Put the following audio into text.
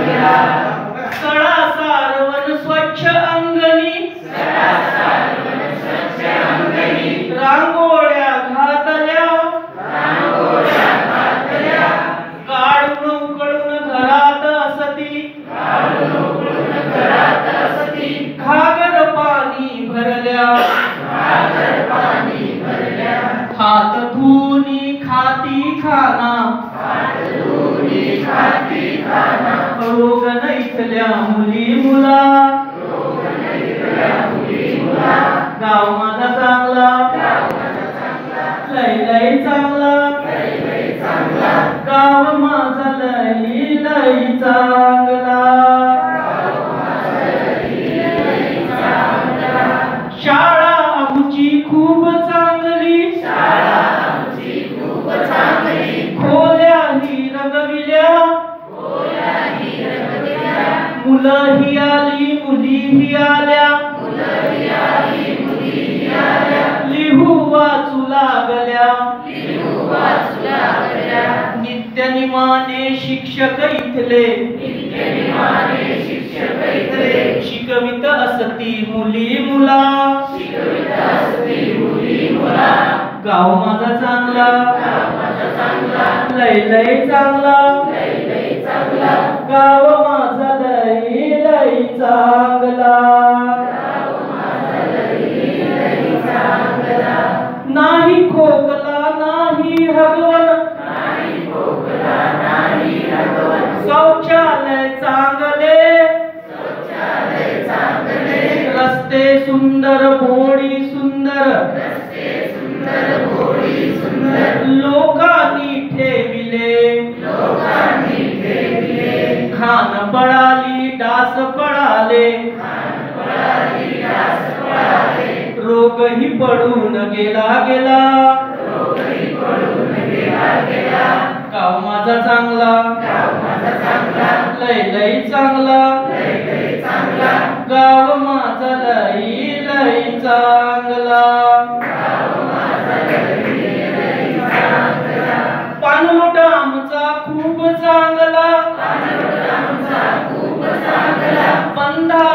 सडा सारवण स्वच्छ अंगणी रांगोळ्या घातल्या काढून उकळून घरात असती घागर पाणी भरल्या हात धुनी खाती खाना रोग नैथल्या मुली मुला गाव माझा चांगला लय लय चांगला गाव माझा लय लय चांगला शाळा आमची खूप चांगली खोल्याही रंगविल्या मुलंही आली मुलीही आल्या लिहू वाचू लागल्या नित्यनिमाने शिक्षक इथले शिकवित असती मुली मुला गाव माझा चांगला लय लय चांगला गाव माझा लय लय चांगला नाही खोकला नाही हगवण शौचालय चांगले रस्ते सुंदर बोडी सुंदर लोकांनी ठेविले खान पडाली डास पडाले रोगही पडून गेला गाव माझा चांगला लय लय चांगला गाव माझा लय लय चांगला पाणलोट आमचा खूप चांगला बंधा